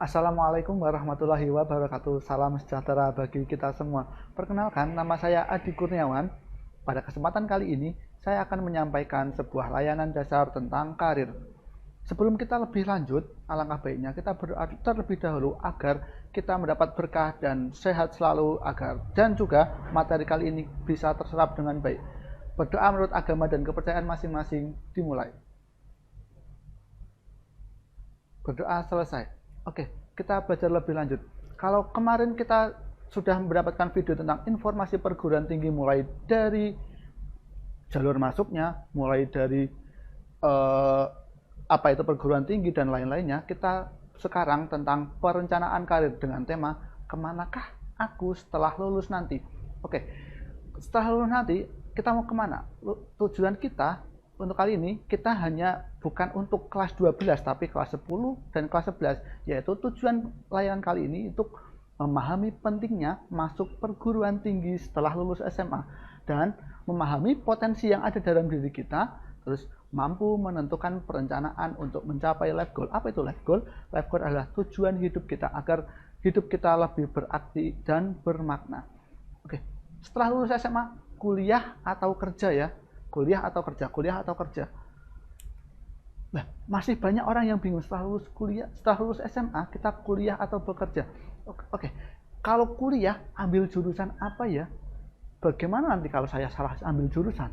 Assalamualaikum warahmatullahi wabarakatuh. Salam sejahtera bagi kita semua. Perkenalkan, nama saya Adi Kurniawan. Pada kesempatan kali ini, saya akan menyampaikan sebuah layanan dasar tentang karir. Sebelum kita lebih lanjut, alangkah baiknya kita berdoa terlebih dahulu agar kita mendapat berkah dan sehat selalu dan juga materi kali ini bisa terserap dengan baik. Berdoa menurut agama dan kepercayaan masing-masing dimulai. Berdoa selesai. Oke, kita belajar lebih lanjut. Kalau kemarin kita sudah mendapatkan video tentang informasi perguruan tinggi mulai dari jalur masuknya, mulai dari apa itu perguruan tinggi dan lain-lainnya, kita sekarang tentang perencanaan karir dengan tema kemanakah aku setelah lulus nanti. Oke, setelah lulus nanti kita mau kemana? Tujuan kita untuk kali ini kita hanya bukan untuk kelas 12 tapi kelas 10 dan kelas 11, yaitu tujuan layanan kali ini untuk memahami pentingnya masuk perguruan tinggi setelah lulus SMA dan memahami potensi yang ada dalam diri kita, terus mampu menentukan perencanaan untuk mencapai life goal. Apa itu life goal? Life goal adalah tujuan hidup kita agar hidup kita lebih berarti dan bermakna. Oke, setelah lulus SMA, kuliah atau kerja ya? Kuliah atau kerja. Nah, masih banyak orang yang bingung setelah lulus kuliah, setelah lulus SMA kita kuliah atau bekerja. Oke. Kalau kuliah ambil jurusan apa ya? Bagaimana nanti kalau saya salah ambil jurusan?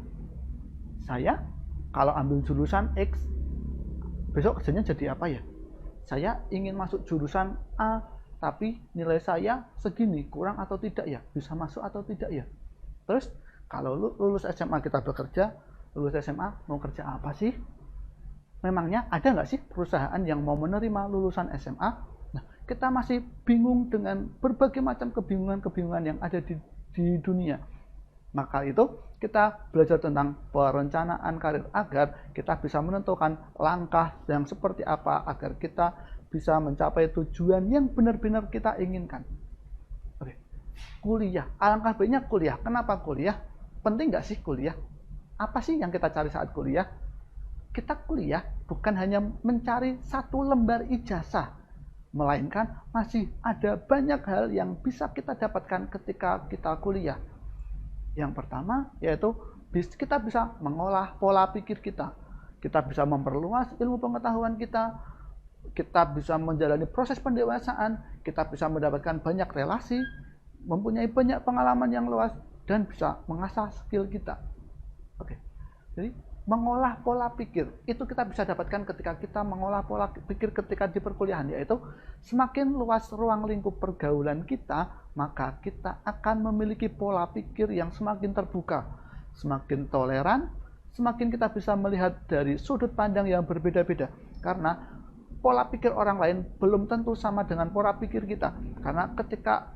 Saya kalau ambil jurusan X, besok kerjanya jadi apa ya? Saya ingin masuk jurusan A, tapi nilai saya segini, kurang atau tidak ya? Bisa masuk atau tidak ya? Terus kalau lulus SMA kita bekerja, lulus SMA mau kerja apa sih? Memangnya ada nggak sih perusahaan yang mau menerima lulusan SMA? Nah, kita masih bingung dengan berbagai macam kebingungan yang ada di dunia. Maka itu kita belajar tentang perencanaan karir agar kita bisa menentukan langkah yang seperti apa agar kita bisa mencapai tujuan yang benar-benar kita inginkan. Oke, kuliah. Alangkah baiknya kuliah. Kenapa kuliah? Penting nggak sih kuliah? Apa sih yang kita cari saat kuliah? Kita kuliah bukan hanya mencari satu lembar ijazah, melainkan masih ada banyak hal yang bisa kita dapatkan ketika kita kuliah. Yang pertama yaitu kita bisa mengolah pola pikir kita. Kita bisa memperluas ilmu pengetahuan kita. Kita bisa menjalani proses pendewasaan. Kita bisa mendapatkan banyak relasi, mempunyai banyak pengalaman yang luas, dan bisa mengasah skill kita. Oke. Jadi mengolah pola pikir itu kita bisa dapatkan ketika kita mengolah pola pikir ketika di perkuliahan, yaitu semakin luas ruang lingkup pergaulan kita, maka kita akan memiliki pola pikir yang semakin terbuka, semakin toleran, semakin kita bisa melihat dari sudut pandang yang berbeda-beda, karena pola pikir orang lain belum tentu sama dengan pola pikir kita. Karena ketika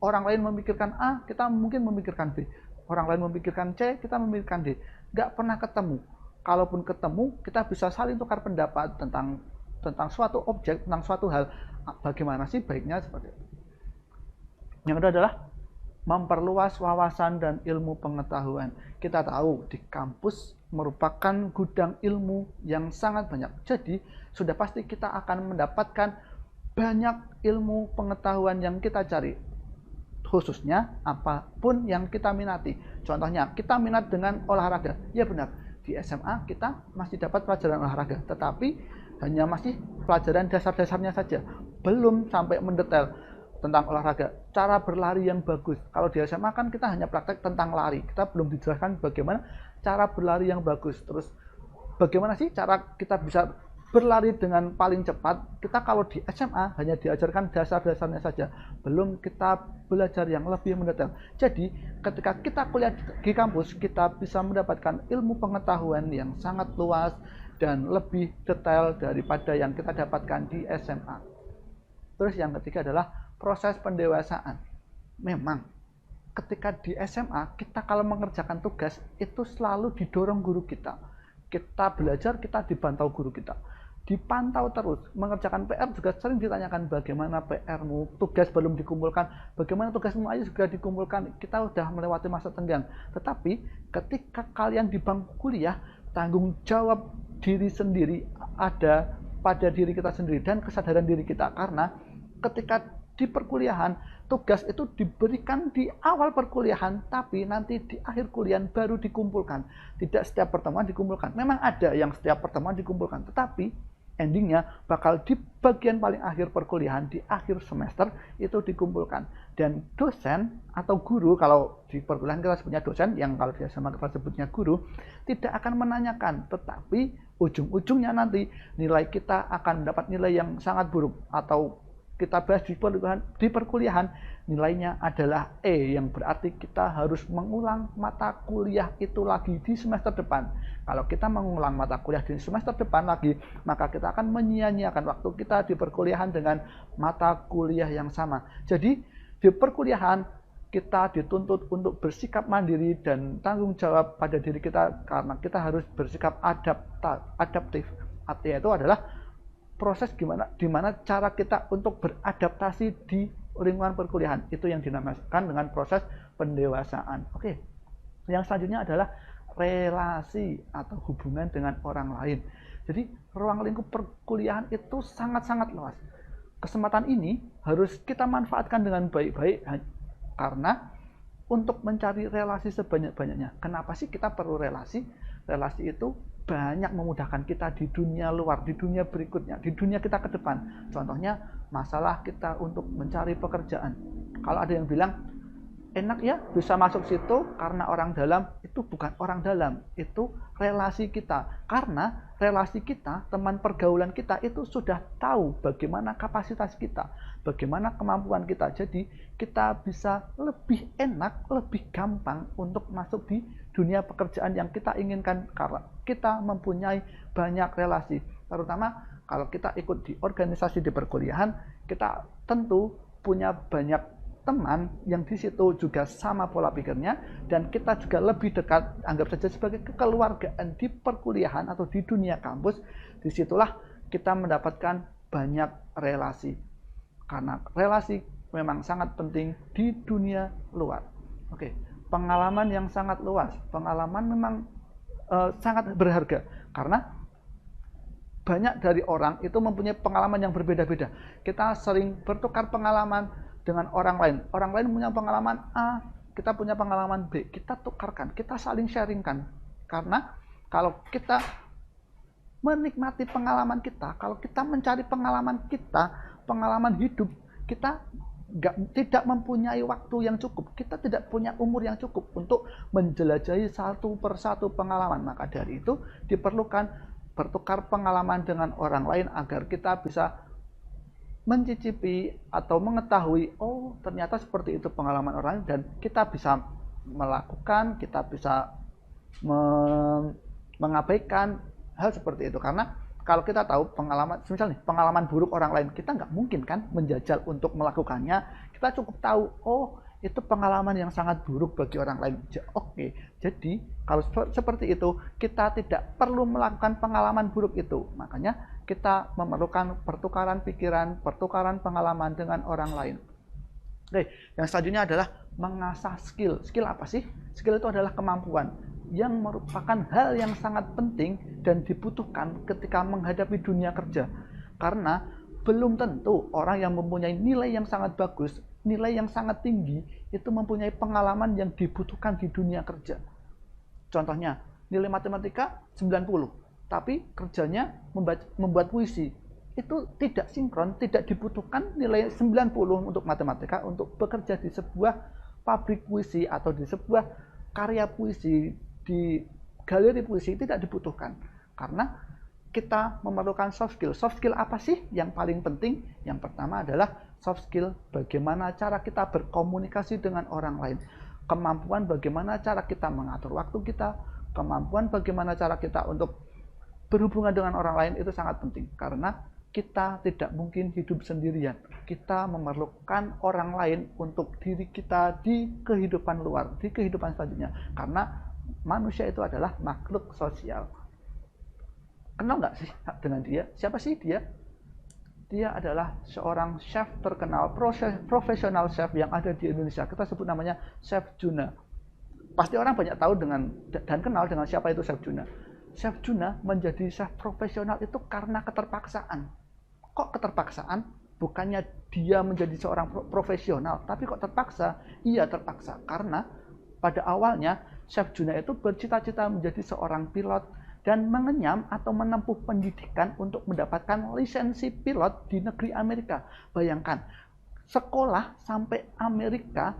orang lain memikirkan A, kita mungkin memikirkan B. Orang lain memikirkan C, kita memikirkan D. Nggak pernah ketemu. Kalaupun ketemu, kita bisa saling tukar pendapat tentang suatu objek, tentang suatu hal. Bagaimana sih baiknya seperti itu. Yang kedua adalah memperluas wawasan dan ilmu pengetahuan. Kita tahu di kampus merupakan gudang ilmu yang sangat banyak. Jadi, sudah pasti kita akan mendapatkan banyak ilmu pengetahuan yang kita cari. Khususnya apapun yang kita minati. Contohnya kita minat dengan olahraga, ya benar, di SMA kita masih dapat pelajaran olahraga, tetapi hanya masih pelajaran dasar-dasarnya saja, belum sampai mendetail tentang olahraga. Cara berlari yang bagus, kalau di SMA kan kita hanya praktek tentang lari, kita belum dijelaskan bagaimana cara berlari yang bagus. Terus bagaimana sih cara kita bisa berlari dengan paling cepat. Kita kalau di SMA hanya diajarkan dasar-dasarnya saja, belum kita belajar yang lebih mendetail. Jadi ketika kita kuliah di kampus, kita bisa mendapatkan ilmu pengetahuan yang sangat luas dan lebih detail daripada yang kita dapatkan di SMA. Terus yang ketiga adalah proses pendewasaan. Memang ketika di SMA kita kalau mengerjakan tugas itu selalu didorong guru kita. Kita belajar, kita dibantau guru kita, dipantau terus. Mengerjakan PR juga sering ditanyakan, bagaimana PR-mu, tugas belum dikumpulkan, bagaimana tugasmu, ayo segera dikumpulkan, kita sudah melewati masa tenggang. Tetapi ketika kalian di bangku kuliah, tanggung jawab diri sendiri ada pada diri kita sendiri dan kesadaran diri kita. Karena ketika di perkuliahan, tugas itu diberikan di awal perkuliahan, tapi nanti di akhir kuliah baru dikumpulkan. Tidak setiap pertemuan dikumpulkan. Memang ada yang setiap pertemuan dikumpulkan, tetapi endingnya bakal di bagian paling akhir perkuliahan, di akhir semester itu dikumpulkan. Dan dosen atau guru, kalau di perkuliahan kita sebutnya dosen, yang kalau di SMA kita sebutnya guru, tidak akan menanyakan, tetapi ujung-ujungnya nanti nilai kita akan mendapat nilai yang sangat buruk, atau kita bahas di perkuliahan nilainya adalah E, yang berarti kita harus mengulang mata kuliah itu lagi di semester depan. Kalau kita mengulang mata kuliah di semester depan lagi, maka kita akan menyia-nyiakan waktu kita di perkuliahan dengan mata kuliah yang sama. Jadi di perkuliahan kita dituntut untuk bersikap mandiri dan tanggung jawab pada diri kita, karena kita harus bersikap adaptif. Artinya itu adalah proses gimana cara kita untuk beradaptasi di lingkungan perkuliahan. Itu yang dinamakan dengan proses pendewasaan. Oke. Yang selanjutnya adalah relasi atau hubungan dengan orang lain. Jadi ruang lingkup perkuliahan itu sangat-sangat luas. Kesempatan ini harus kita manfaatkan dengan baik-baik, karena untuk mencari relasi sebanyak-banyaknya. Kenapa sih kita perlu relasi? Relasi itu banyak memudahkan kita di dunia luar, di dunia berikutnya, di dunia kita ke depan. Contohnya masalah kita untuk mencari pekerjaan. Kalau ada yang bilang, enak ya bisa masuk situ karena orang dalam, itu bukan orang dalam, itu relasi kita. Karena relasi kita, teman pergaulan kita itu sudah tahu bagaimana kapasitas kita, bagaimana kemampuan kita. Jadi kita bisa lebih enak, lebih gampang untuk masuk di dunia pekerjaan yang kita inginkan, karena kita mempunyai banyak relasi. Terutama kalau kita ikut di organisasi di perkuliahan, kita tentu punya banyak teman yang di situ juga sama pola pikirnya, dan kita juga lebih dekat, anggap saja sebagai kekeluargaan di perkuliahan atau di dunia kampus. Disitulah kita mendapatkan banyak relasi, karena relasi memang sangat penting di dunia luar. Oke, pengalaman yang sangat luas, pengalaman memang sangat berharga, karena banyak dari orang itu mempunyai pengalaman yang berbeda-beda. Kita sering bertukar pengalaman dengan orang lain. Orang lain punya pengalaman A, kita punya pengalaman B. Kita tukarkan, kita saling sharingkan. Karena kalau kita menikmati pengalaman kita, kalau kita mencari pengalaman kita, pengalaman hidup, kita tidak mempunyai waktu yang cukup. Kita tidak punya umur yang cukup untuk menjelajahi satu persatu pengalaman. Maka dari itu diperlukan bertukar pengalaman dengan orang lain agar kita bisa mencicipi atau mengetahui, oh ternyata seperti itu pengalaman orang, dan kita bisa melakukan, kita bisa mengabaikan hal seperti itu. Karena kalau kita tahu pengalaman, misalnya pengalaman buruk orang lain, kita nggak mungkin kan menjajal untuk melakukannya. Kita cukup tahu, oh itu pengalaman yang sangat buruk bagi orang lain. Oke, jadi kalau seperti itu, kita tidak perlu melakukan pengalaman buruk itu. Makanya kita memerlukan pertukaran pikiran, pertukaran pengalaman dengan orang lain. Oke, yang selanjutnya adalah mengasah skill. Skill apa sih? Skill itu adalah kemampuan yang merupakan hal yang sangat penting dan dibutuhkan ketika menghadapi dunia kerja. Karena belum tentu orang yang mempunyai nilai yang sangat bagus, nilai yang sangat tinggi, itu mempunyai pengalaman yang dibutuhkan di dunia kerja. Contohnya, nilai matematika 90. Tapi kerjanya membuat puisi, itu tidak sinkron, tidak dibutuhkan nilai 90 untuk matematika untuk bekerja di sebuah pabrik puisi atau di sebuah karya puisi, di galeri puisi, tidak dibutuhkan. Karena kita memerlukan soft skill. Soft skill apa sih yang paling penting? Yang pertama adalah soft skill bagaimana cara kita berkomunikasi dengan orang lain. Kemampuan bagaimana cara kita mengatur waktu kita, kemampuan bagaimana cara kita untuk berhubungan dengan orang lain, itu sangat penting. Karena kita tidak mungkin hidup sendirian. Kita memerlukan orang lain untuk diri kita di kehidupan luar, di kehidupan selanjutnya. Karena manusia itu adalah makhluk sosial. Kenal nggak sih dengan dia? Siapa sih dia? Dia adalah seorang chef terkenal, profesional chef yang ada di Indonesia. Kita sebut namanya Chef Juna. Pasti orang banyak tahu dengan dan kenal dengan siapa itu Chef Juna. Chef Juna menjadi chef profesional itu karena keterpaksaan. Kok keterpaksaan? Bukannya dia menjadi seorang profesional, tapi kok terpaksa? Iya terpaksa, karena pada awalnya Chef Juna itu bercita-cita menjadi seorang pilot dan mengenyam atau menempuh pendidikan untuk mendapatkan lisensi pilot di negeri Amerika. Bayangkan, sekolah sampai Amerika,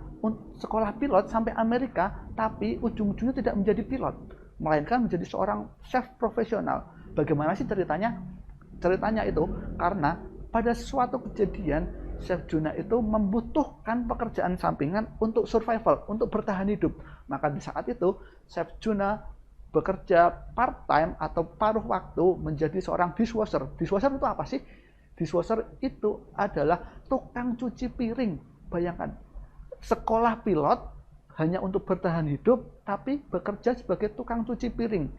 sekolah pilot sampai Amerika, tapi ujung-ujungnya tidak menjadi pilot, melainkan menjadi seorang chef profesional. Bagaimana sih ceritanya? Ceritanya itu karena pada suatu kejadian Chef Juna itu membutuhkan pekerjaan sampingan untuk survival, untuk bertahan hidup. Maka di saat itu Chef Juna bekerja part-time atau paruh waktu menjadi seorang dishwasher. Dishwasher itu apa sih? Dishwasher itu adalah tukang cuci piring. Bayangkan, sekolah pilot hanya untuk bertahan hidup, tapi bekerja sebagai tukang cuci piring.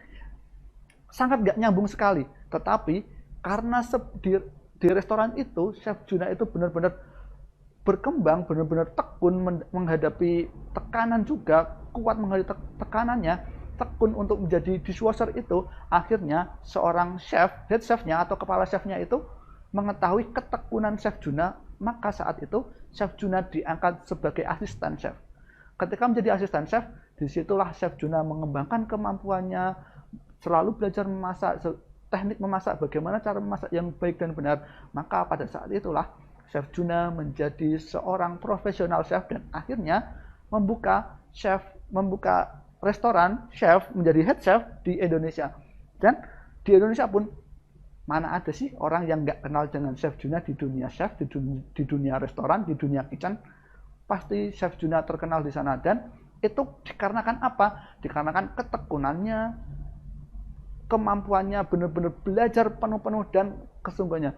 Sangat gak nyambung sekali. Tetapi karena di restoran itu, Chef Juna itu benar-benar berkembang, benar-benar tekun menghadapi tekanan juga, kuat menghadapi tekanannya, tekun untuk menjadi dishwasher itu. Akhirnya seorang chef, head chefnya atau kepala chefnya itu mengetahui ketekunan Chef Juna, maka saat itu Chef Juna diangkat sebagai asisten chef. Ketika menjadi asisten chef, disitulah Chef Juna mengembangkan kemampuannya, selalu belajar memasak, teknik memasak, bagaimana cara memasak yang baik dan benar. Maka pada saat itulah Chef Juna menjadi seorang profesional chef dan akhirnya membuka restoran chef, menjadi head chef di Indonesia. Dan di Indonesia pun mana ada sih orang yang nggak kenal dengan Chef Juna di dunia chef, di dunia restoran, di dunia kitchen. Pasti Chef Juna terkenal di sana, dan itu dikarenakan apa? Dikarenakan ketekunannya, kemampuannya benar-benar belajar penuh-penuh dan kesungguhannya.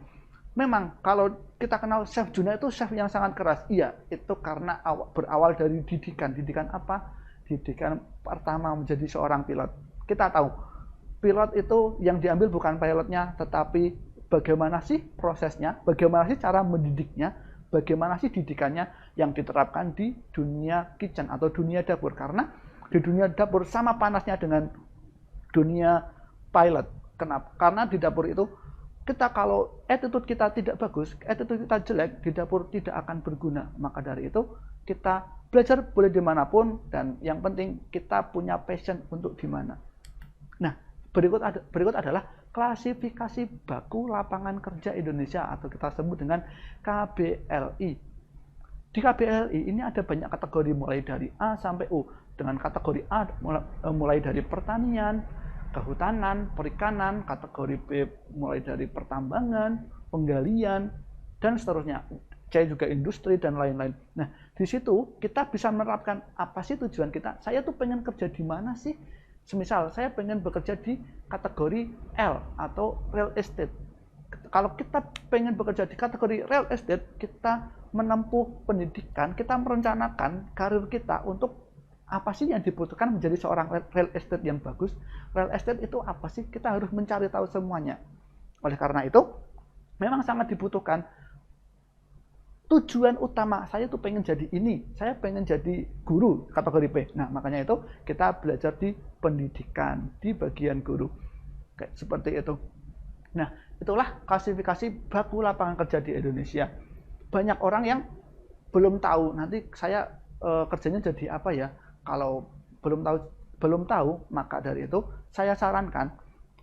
Memang kalau kita kenal Chef Juna itu chef yang sangat keras. Iya, itu karena berawal dari didikan. Didikan apa? Didikan pertama menjadi seorang pilot. Kita tahu, pilot itu yang diambil bukan pilotnya, tetapi bagaimana sih prosesnya, bagaimana sih cara mendidiknya, bagaimana sih didikannya yang diterapkan di dunia kitchen atau dunia dapur. Karena di dunia dapur sama panasnya dengan dunia pilot. Kenapa? Karena di dapur itu kita kalau attitude kita tidak bagus, attitude kita jelek, di dapur tidak akan berguna. Maka dari itu kita belajar boleh dimanapun, dan yang penting kita punya passion untuk di mana. Nah, berikut adalah klasifikasi baku lapangan kerja Indonesia atau kita sebut dengan KBLI. Di KBLI ini ada banyak kategori mulai dari A sampai U. Dengan kategori A mulai dari pertanian, kehutanan, perikanan, kategori B mulai dari pertambangan, penggalian, dan seterusnya. C juga industri dan lain-lain. Nah, di situ kita bisa menerapkan apa sih tujuan kita. Saya tuh pengen kerja di mana sih? Semisal saya pengen bekerja di kategori L atau real estate. Kalau kita pengen bekerja di kategori real estate, kita menempuh pendidikan, kita merencanakan karir kita untuk apa sih yang dibutuhkan menjadi seorang real estate yang bagus. Real estate itu apa sih? Kita harus mencari tahu semuanya. Oleh karena itu, memang sangat dibutuhkan. Tujuan utama saya tuh pengen jadi ini, saya pengen jadi guru kategori P. Nah, makanya itu kita belajar di pendidikan, di bagian guru. Kayak seperti itu. Nah, itulah klasifikasi baku lapangan kerja di Indonesia. Banyak orang yang belum tahu nanti saya kerjanya jadi apa ya. Kalau belum tahu, maka dari itu saya sarankan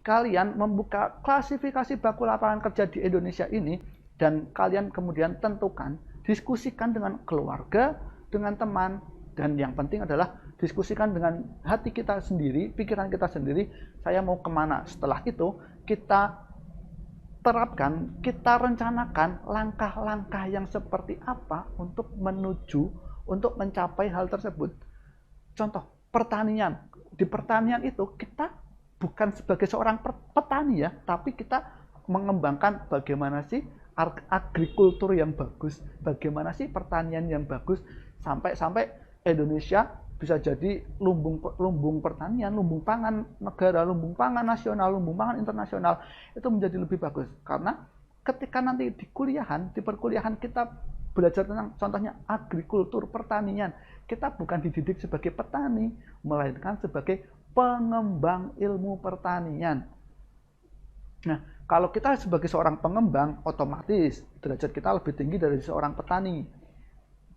kalian membuka klasifikasi baku lapangan kerja di Indonesia ini, dan kalian kemudian tentukan, diskusikan dengan keluarga, dengan teman, dan yang penting adalah diskusikan dengan hati kita sendiri, pikiran kita sendiri, saya mau kemana. Setelah itu kita terapkan, kita rencanakan langkah-langkah yang seperti apa untuk mencapai hal tersebut. Contoh, pertanian. Di pertanian itu kita bukan sebagai seorang petani ya, tapi kita mengembangkan bagaimana sih agrikultur yang bagus, bagaimana sih pertanian yang bagus, sampai Indonesia bisa jadi lumbung pertanian, lumbung pangan negara, lumbung pangan nasional, lumbung pangan internasional, itu menjadi lebih bagus. Karena ketika nanti di perkuliahan kita belajar tentang contohnya agrikultur, pertanian, kita bukan dididik sebagai petani, melainkan sebagai pengembang ilmu pertanian. Nah, kalau kita sebagai seorang pengembang, otomatis derajat kita lebih tinggi dari seorang petani.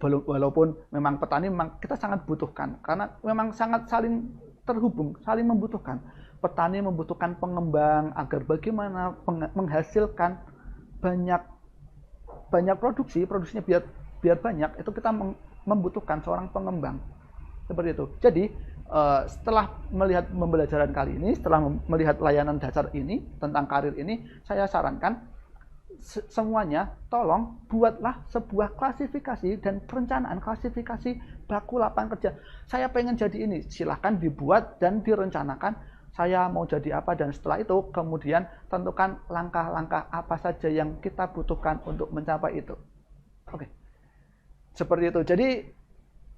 Walaupun memang petani memang kita sangat butuhkan, karena memang sangat saling terhubung, saling membutuhkan. Petani membutuhkan pengembang agar bagaimana menghasilkan banyak produksinya biar banyak, itu kita membutuhkan seorang pengembang. Seperti itu. Jadi setelah melihat pembelajaran kali ini, setelah melihat layanan dasar ini tentang karir ini, saya sarankan semuanya tolong buatlah sebuah klasifikasi dan perencanaan klasifikasi baku lapangan kerja. Saya pengen jadi ini, silahkan dibuat dan direncanakan saya mau jadi apa, dan setelah itu kemudian tentukan langkah-langkah apa saja yang kita butuhkan untuk mencapai itu. Oke. Seperti itu. Jadi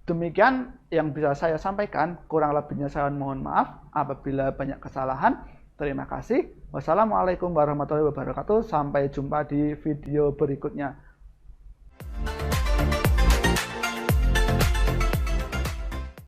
demikian yang bisa saya sampaikan, kurang lebihnya saya mohon maaf apabila banyak kesalahan. Terima kasih. Wassalamualaikum warahmatullahi wabarakatuh. Sampai jumpa di video berikutnya.